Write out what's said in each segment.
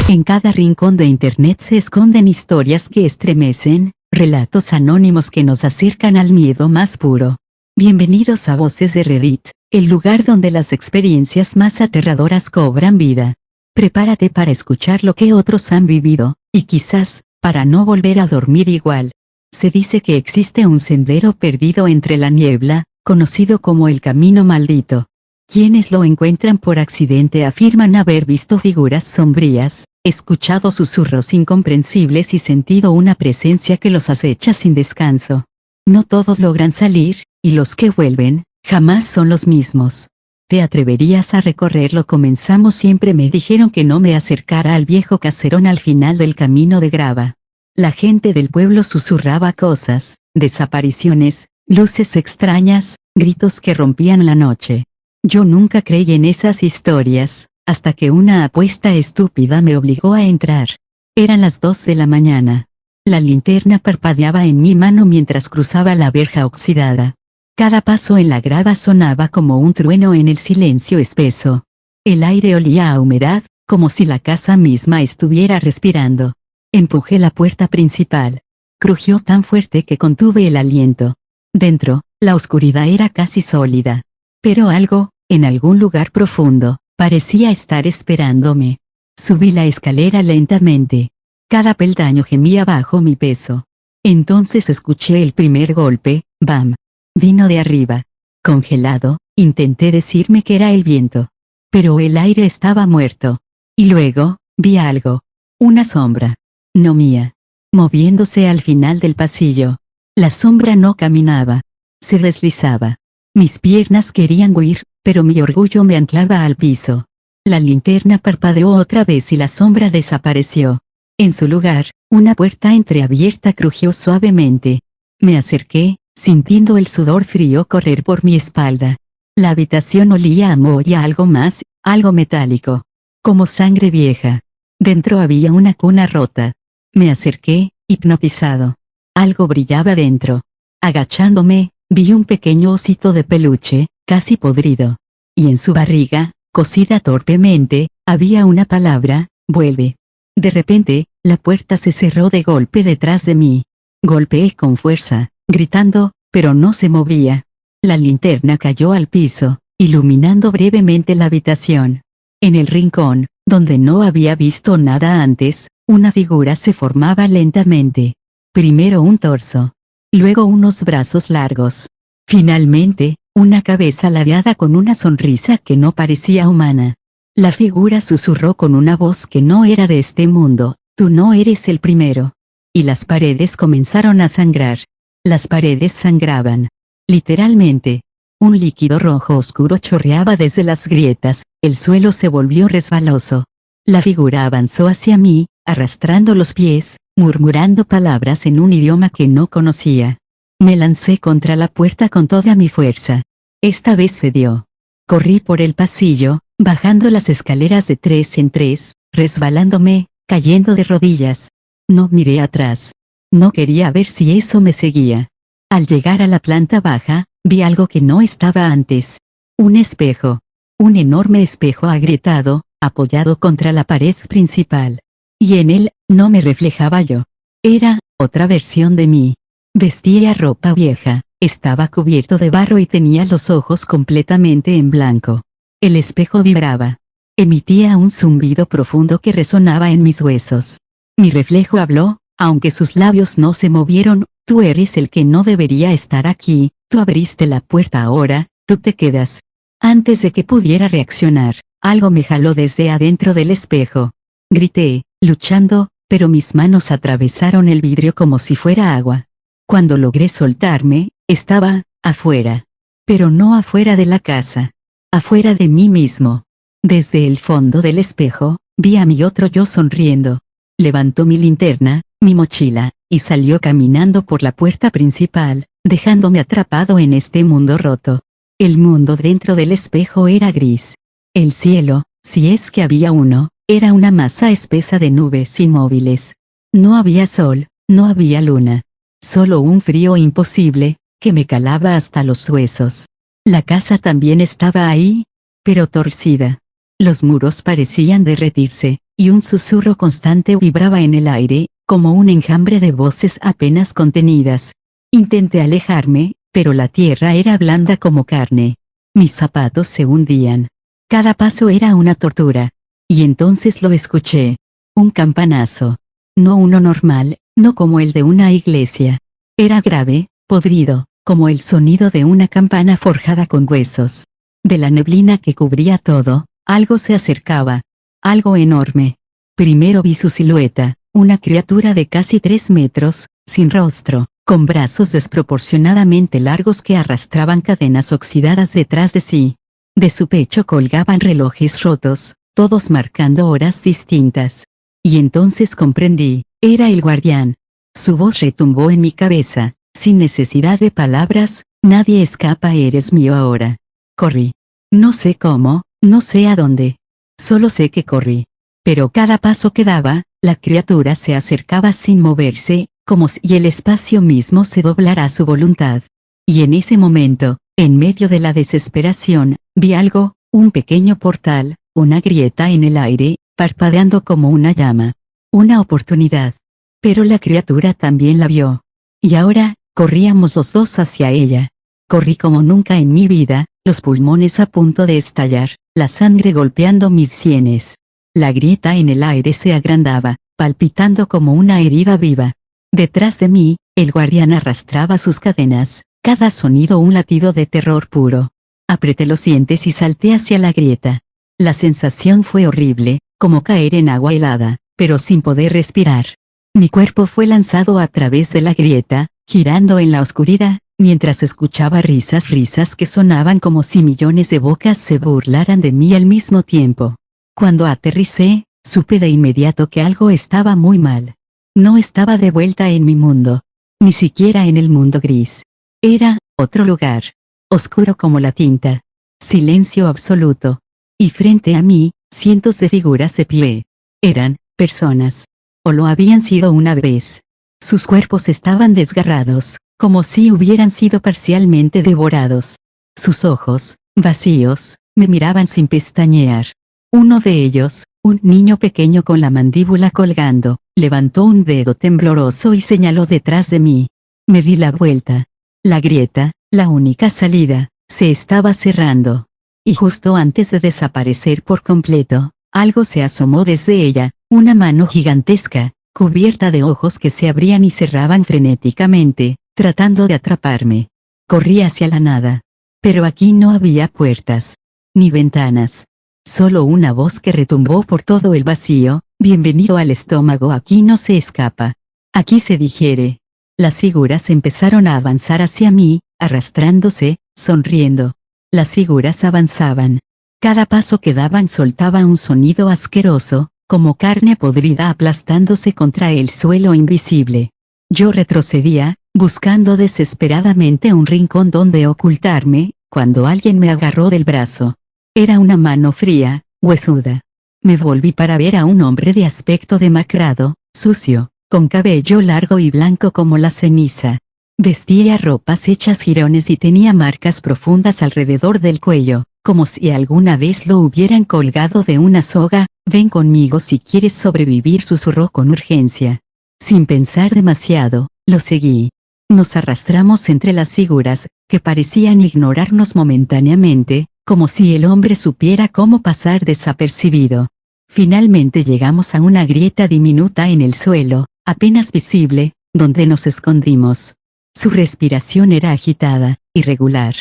En cada rincón de Internet se esconden historias que estremecen, relatos anónimos que nos acercan al miedo más puro. Bienvenidos a Voces de Reddit, el lugar donde las experiencias más aterradoras cobran vida. Prepárate para escuchar lo que otros han vivido, y quizás, para no volver a dormir igual. Se dice que existe un sendero perdido entre la niebla, conocido como el Camino Maldito. Quienes lo encuentran por accidente afirman haber visto figuras sombrías, escuchado susurros incomprensibles y sentido una presencia que los acecha sin descanso. No todos logran salir, y los que vuelven, jamás son los mismos. ¿Te atreverías a recorrerlo? Comenzamos. Siempre me dijeron que no me acercara al viejo caserón al final del camino de grava. La gente del pueblo susurraba cosas, desapariciones, luces extrañas, gritos que rompían la noche. Yo nunca creí en esas historias, hasta que una apuesta estúpida me obligó a entrar. Eran las 2 de la mañana. La linterna parpadeaba en mi mano mientras cruzaba la verja oxidada. Cada paso en la grava sonaba como un trueno en el silencio espeso. El aire olía a humedad, como si la casa misma estuviera respirando. Empujé la puerta principal. Crujió tan fuerte que contuve el aliento. Dentro, la oscuridad era casi sólida. Pero algo, en algún lugar profundo, parecía estar esperándome. Subí la escalera lentamente. Cada peldaño gemía bajo mi peso. Entonces escuché el primer golpe, ¡bam! Vino de arriba. Congelado, intenté decirme que era el viento. Pero el aire estaba muerto. Y luego, vi algo. Una sombra. No mía. Moviéndose al final del pasillo. La sombra no caminaba. Se deslizaba. Mis piernas querían huir, pero mi orgullo me anclaba al piso. La linterna parpadeó otra vez y la sombra desapareció. En su lugar, una puerta entreabierta crujió suavemente. Me acerqué, sintiendo el sudor frío correr por mi espalda. La habitación olía a moho y a algo más, algo metálico. Como sangre vieja. Dentro había una cuna rota. Me acerqué, hipnotizado. Algo brillaba dentro. Agachándome, vi un pequeño osito de peluche, casi podrido. Y en su barriga, cosida torpemente, había una palabra: vuelve. De repente, la puerta se cerró de golpe detrás de mí. Golpeé con fuerza, gritando, pero no se movía. La linterna cayó al piso, iluminando brevemente la habitación. En el rincón, donde no había visto nada antes, una figura se formaba lentamente. Primero un torso. Luego unos brazos largos. Finalmente, una cabeza ladeada con una sonrisa que no parecía humana. La figura susurró con una voz que no era de este mundo: tú no eres el primero. Y las paredes comenzaron a sangrar. Las paredes sangraban. Literalmente. Un líquido rojo oscuro chorreaba desde las grietas, el suelo se volvió resbaloso. La figura avanzó hacia mí, arrastrando los pies, murmurando palabras en un idioma que no conocía. Me lancé contra la puerta con toda mi fuerza. Esta vez cedió. Corrí por el pasillo, bajando las escaleras de 3 en 3, resbalándome, cayendo de rodillas. No miré atrás. No quería ver si eso me seguía. Al llegar a la planta baja, vi algo que no estaba antes. Un espejo. Un enorme espejo agrietado, apoyado contra la pared principal. Y en él, no me reflejaba yo. Era otra versión de mí. Vestía ropa vieja, estaba cubierto de barro y tenía los ojos completamente en blanco. El espejo vibraba. Emitía un zumbido profundo que resonaba en mis huesos. Mi reflejo habló, aunque sus labios no se movieron: tú eres el que no debería estar aquí, tú abriste la puerta ahora, tú te quedas. Antes de que pudiera reaccionar, algo me jaló desde adentro del espejo. Grité, luchando, pero mis manos atravesaron el vidrio como si fuera agua. Cuando logré soltarme, estaba afuera. Pero no afuera de la casa. Afuera de mí mismo. Desde el fondo del espejo, vi a mi otro yo sonriendo. Levantó mi linterna, mi mochila, y salió caminando por la puerta principal, dejándome atrapado en este mundo roto. El mundo dentro del espejo era gris. El cielo, si es que había uno, era una masa espesa de nubes inmóviles. No había sol, no había luna. Solo un frío imposible, que me calaba hasta los huesos. La casa también estaba ahí, pero torcida. Los muros parecían derretirse, y un susurro constante vibraba en el aire, como un enjambre de voces apenas contenidas. Intenté alejarme, pero la tierra era blanda como carne. Mis zapatos se hundían. Cada paso era una tortura. Y entonces lo escuché. Un campanazo. No uno normal, no como el de una iglesia. Era grave, podrido, como el sonido de una campana forjada con huesos. De la neblina que cubría todo, algo se acercaba. Algo enorme. Primero vi su silueta, una criatura de casi 3 metros, sin rostro, con brazos desproporcionadamente largos que arrastraban cadenas oxidadas detrás de sí. De su pecho colgaban relojes rotos, todos marcando horas distintas. Y entonces comprendí, era el guardián. Su voz retumbó en mi cabeza, sin necesidad de palabras: nadie escapa, eres mío ahora. Corrí. No sé cómo, no sé a dónde. Solo sé que corrí. Pero cada paso que daba, la criatura se acercaba sin moverse, como si el espacio mismo se doblara a su voluntad. Y en ese momento, en medio de la desesperación, vi algo, un pequeño portal, una grieta en el aire, parpadeando como una llama. Una oportunidad. Pero la criatura también la vio. Y ahora, corríamos los dos hacia ella. Corrí como nunca en mi vida, los pulmones a punto de estallar, la sangre golpeando mis sienes. La grieta en el aire se agrandaba, palpitando como una herida viva. Detrás de mí, el guardián arrastraba sus cadenas, cada sonido un latido de terror puro. Apreté los dientes y salté hacia la grieta. La sensación fue horrible, como caer en agua helada, pero sin poder respirar. Mi cuerpo fue lanzado a través de la grieta, girando en la oscuridad, mientras escuchaba risas que sonaban como si millones de bocas se burlaran de mí al mismo tiempo. Cuando aterricé, supe de inmediato que algo estaba muy mal. No estaba de vuelta en mi mundo. Ni siquiera en el mundo gris. Era otro lugar. Oscuro como la tinta. Silencio absoluto. Y frente a mí, cientos de figuras de pie. Eran personas. O lo habían sido una vez. Sus cuerpos estaban desgarrados, como si hubieran sido parcialmente devorados. Sus ojos, vacíos, me miraban sin pestañear. Uno de ellos, un niño pequeño con la mandíbula colgando, levantó un dedo tembloroso y señaló detrás de mí. Me di la vuelta. La grieta, la única salida, se estaba cerrando. Y justo antes de desaparecer por completo, algo se asomó desde ella, una mano gigantesca, cubierta de ojos que se abrían y cerraban frenéticamente, tratando de atraparme. Corrí hacia la nada. Pero aquí no había puertas. Ni ventanas. Solo una voz que retumbó por todo el vacío: bienvenido al estómago, aquí no se escapa. Aquí se digiere. Las figuras empezaron a avanzar hacia mí, arrastrándose, sonriendo. Las figuras avanzaban. Cada paso que daban soltaba un sonido asqueroso, como carne podrida aplastándose contra el suelo invisible. Yo retrocedía, buscando desesperadamente un rincón donde ocultarme, cuando alguien me agarró del brazo. Era una mano fría, huesuda. Me volví para ver a un hombre de aspecto demacrado, sucio, con cabello largo y blanco como la ceniza. Vestía ropas hechas jirones y tenía marcas profundas alrededor del cuello, como si alguna vez lo hubieran colgado de una soga. Ven conmigo si quieres sobrevivir, susurró con urgencia. Sin pensar demasiado, lo seguí. Nos arrastramos entre las figuras, que parecían ignorarnos momentáneamente, como si el hombre supiera cómo pasar desapercibido. Finalmente llegamos a una grieta diminuta en el suelo, apenas visible, donde nos escondimos. Su respiración era agitada, irregular.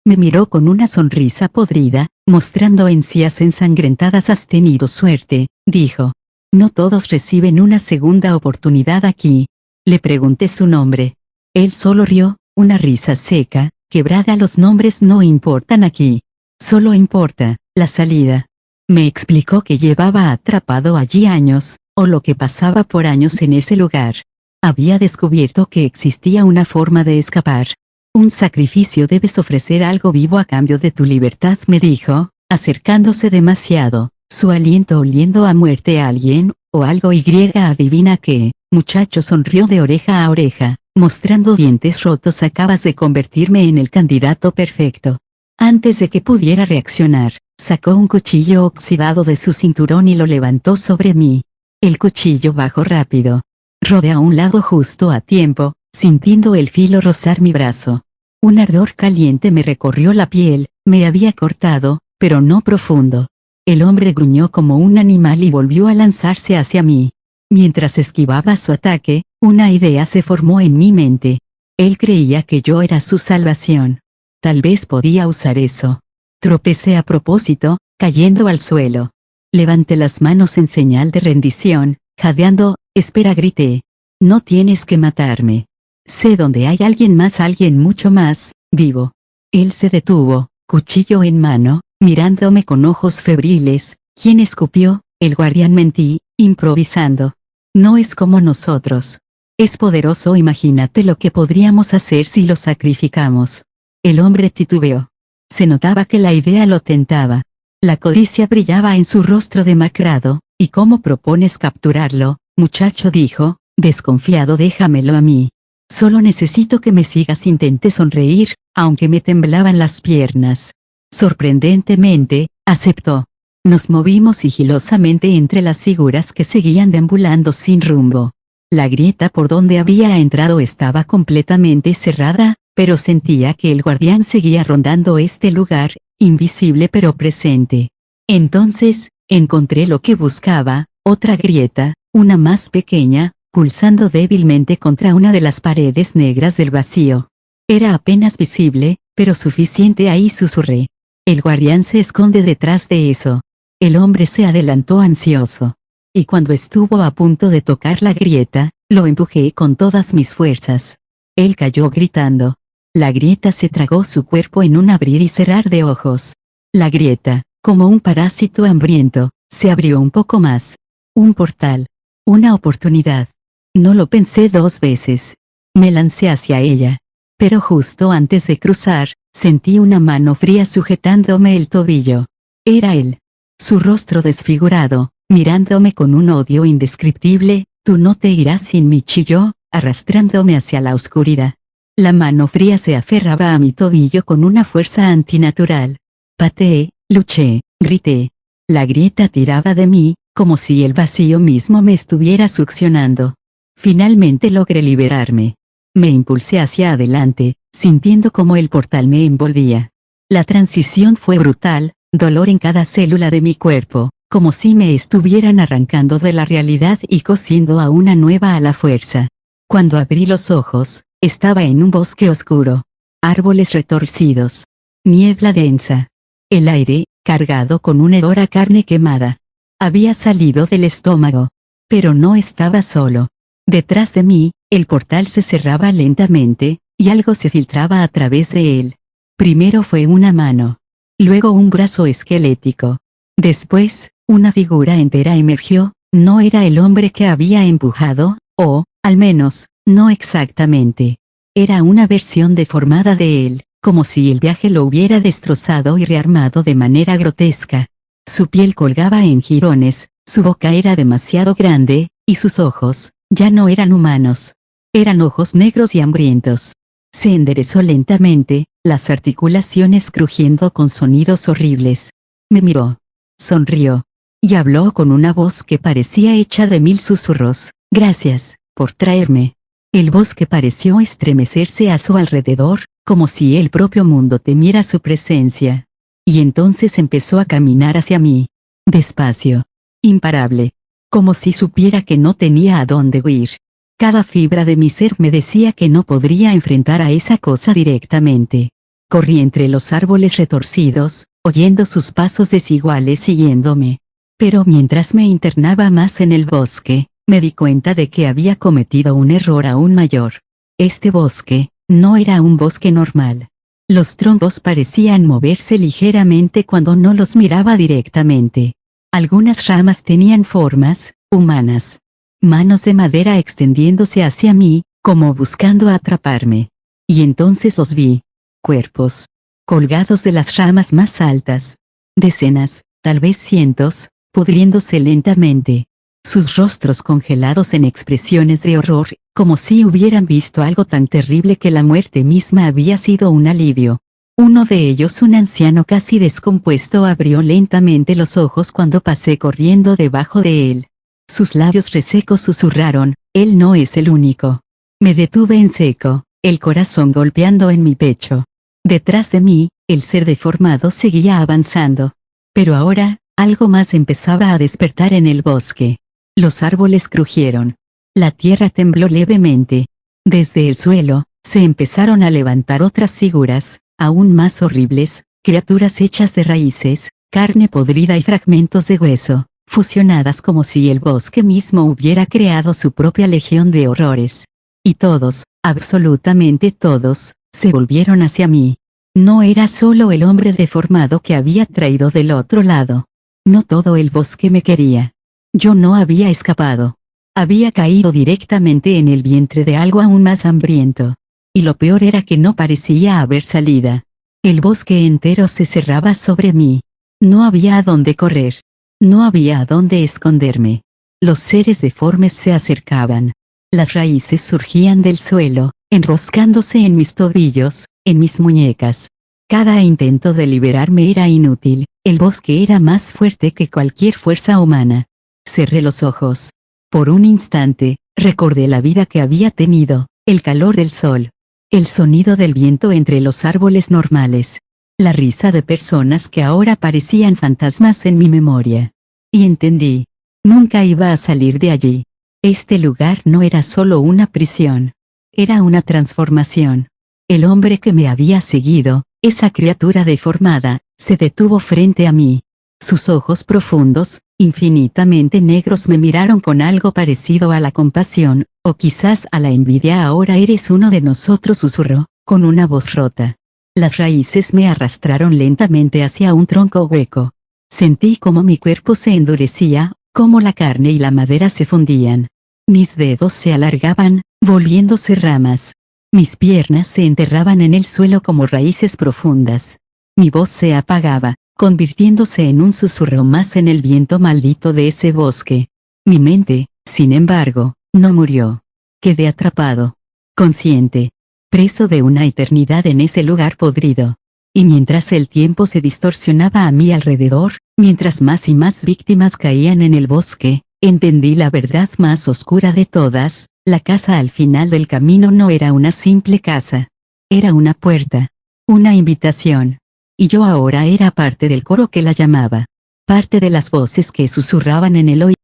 Me miró con una sonrisa podrida, mostrando encías ensangrentadas. Has tenido suerte, dijo. No todos reciben una segunda oportunidad aquí. Le pregunté su nombre. Él solo rió, una risa seca, quebrada. Los nombres no importan aquí. Solo importa la salida. Me explicó que llevaba atrapado allí años, o lo que pasaba por años en ese lugar. Había descubierto que existía una forma de escapar. Un sacrificio: debes ofrecer algo vivo a cambio de tu libertad, me dijo, acercándose demasiado, su aliento oliendo a muerte. A alguien, o algo. Adivina qué. Muchacho sonrió de oreja a oreja, mostrando dientes rotos. Acabas de convertirme en el candidato perfecto. Antes de que pudiera reaccionar, Sacó un cuchillo oxidado de su cinturón y lo levantó sobre mí. El cuchillo bajó rápido. Rodé a un lado justo a tiempo, sintiendo el filo rozar mi brazo. Un ardor caliente me recorrió la piel, me había cortado, pero no profundo. El hombre gruñó como un animal y volvió a lanzarse hacia mí. Mientras esquivaba su ataque, una idea se formó en mi mente. Él creía que yo era su salvación. Tal vez podía usar eso. Tropecé a propósito, cayendo al suelo. Levanté las manos en señal de rendición, jadeando. Espera, grité. No tienes que matarme. Sé dónde hay alguien mucho más, vivo. Él se detuvo, cuchillo en mano, mirándome con ojos febriles. ¿Quién escupió? El guardián, mentí, improvisando. No es como nosotros. Es poderoso, imagínate lo que podríamos hacer si lo sacrificamos. El hombre titubeó. Se notaba que la idea lo tentaba. La codicia brillaba en su rostro demacrado. ¿Y cómo propones capturarlo, muchacho?, dijo, desconfiado. Déjamelo a mí. Solo necesito que me sigas. Intenté sonreír, aunque me temblaban las piernas. Sorprendentemente, aceptó. Nos movimos sigilosamente entre las figuras que seguían deambulando sin rumbo. La grieta por donde había entrado estaba completamente cerrada, pero sentía que el guardián seguía rondando este lugar, invisible pero presente. Entonces, encontré lo que buscaba, otra grieta, una más pequeña, pulsando débilmente contra una de las paredes negras del vacío. Era apenas visible, pero suficiente. Ahí susurré. El guardián se esconde detrás de eso. El hombre se adelantó ansioso. Y cuando estuvo a punto de tocar la grieta, lo empujé con todas mis fuerzas. Él cayó gritando. La grieta se tragó su cuerpo en un abrir y cerrar de ojos. La grieta, como un parásito hambriento, se abrió un poco más. Un portal. Una oportunidad. No lo pensé dos veces. Me lancé hacia ella. Pero justo antes de cruzar, sentí una mano fría sujetándome el tobillo. Era él. Su rostro desfigurado, mirándome con un odio indescriptible. Tú no te irás sin mí, chilló, arrastrándome hacia la oscuridad. La mano fría se aferraba a mi tobillo con una fuerza antinatural. Pateé, luché, grité. La grieta tiraba de mí, como si el vacío mismo me estuviera succionando. Finalmente logré liberarme. Me impulsé hacia adelante, sintiendo como el portal me envolvía. La transición fue brutal, dolor en cada célula de mi cuerpo, como si me estuvieran arrancando de la realidad y cosiendo a una nueva a la fuerza. Cuando abrí los ojos, estaba en un bosque oscuro. Árboles retorcidos. Niebla densa. El aire, cargado con un hedor a carne quemada. Había salido del estómago. Pero no estaba solo. Detrás de mí, el portal se cerraba lentamente, y algo se filtraba a través de él. Primero fue una mano. Luego un brazo esquelético. Después, una figura entera emergió. No era el hombre que había empujado, o, al menos, no exactamente. Era una versión deformada de él, como si el viaje lo hubiera destrozado y rearmado de manera grotesca. Su piel colgaba en jirones, su boca era demasiado grande, y sus ojos, ya no eran humanos. Eran ojos negros y hambrientos. Se enderezó lentamente, las articulaciones crujiendo con sonidos horribles. Me miró. Sonrió. Y habló con una voz que parecía hecha de 1000 susurros. Gracias, por traerme. El bosque pareció estremecerse a su alrededor, como si el propio mundo temiera su presencia. Y entonces empezó a caminar hacia mí. Despacio. Imparable. Como si supiera que no tenía a dónde huir. Cada fibra de mi ser me decía que no podría enfrentar a esa cosa directamente. Corrí entre los árboles retorcidos, oyendo sus pasos desiguales siguiéndome. Pero mientras me internaba más en el bosque, me di cuenta de que había cometido un error aún mayor. Este bosque, no era un bosque normal. Los troncos parecían moverse ligeramente cuando no los miraba directamente. Algunas ramas tenían formas humanas. Manos de madera extendiéndose hacia mí, como buscando atraparme. Y entonces los vi. Cuerpos. Colgados de las ramas más altas. Decenas, tal vez cientos, pudriéndose lentamente. Sus rostros congelados en expresiones de horror, como si hubieran visto algo tan terrible que la muerte misma había sido un alivio. Uno de ellos, un anciano casi descompuesto, abrió lentamente los ojos cuando pasé corriendo debajo de él. Sus labios resecos susurraron: «Él no es el único». Me detuve en seco, el corazón golpeando en mi pecho. Detrás de mí, el ser deformado seguía avanzando. Pero ahora, algo más empezaba a despertar en el bosque. Los árboles crujieron. La tierra tembló levemente. Desde el suelo, se empezaron a levantar otras figuras, aún más horribles, criaturas hechas de raíces, carne podrida y fragmentos de hueso, fusionadas como si el bosque mismo hubiera creado su propia legión de horrores. Y todos, absolutamente todos, se volvieron hacia mí. No era solo el hombre deformado que había traído del otro lado. No todo el bosque me quería. Yo no había escapado. Había caído directamente en el vientre de algo aún más hambriento. Y lo peor era que no parecía haber salida. El bosque entero se cerraba sobre mí. No había a dónde correr. No había a dónde esconderme. Los seres deformes se acercaban. Las raíces surgían del suelo, enroscándose en mis tobillos, en mis muñecas. Cada intento de liberarme era inútil. El bosque era más fuerte que cualquier fuerza humana. Cerré los ojos. Por un instante, recordé la vida que había tenido, el calor del sol, el sonido del viento entre los árboles normales, la risa de personas que ahora parecían fantasmas en mi memoria. Y entendí. Nunca iba a salir de allí. Este lugar no era solo una prisión. Era una transformación. El hombre que me había seguido, esa criatura deformada, se detuvo frente a mí. Sus ojos profundos, infinitamente negros, me miraron con algo parecido a la compasión, o quizás a la envidia. «Ahora eres uno de nosotros», susurró, con una voz rota. Las raíces me arrastraron lentamente hacia un tronco hueco. Sentí como mi cuerpo se endurecía, como la carne y la madera se fundían. Mis dedos se alargaban, volviéndose ramas. Mis piernas se enterraban en el suelo como raíces profundas. Mi voz se apagaba, convirtiéndose en un susurro más en el viento maldito de ese bosque. Mi mente, sin embargo, no murió. Quedé atrapado, consciente, preso de una eternidad en ese lugar podrido. Y mientras el tiempo se distorsionaba a mi alrededor, mientras más y más víctimas caían en el bosque, entendí la verdad más oscura de todas: la casa al final del camino no era una simple casa. Era una puerta, una invitación. Y yo ahora era parte del coro que la llamaba, parte de las voces que susurraban en el oído.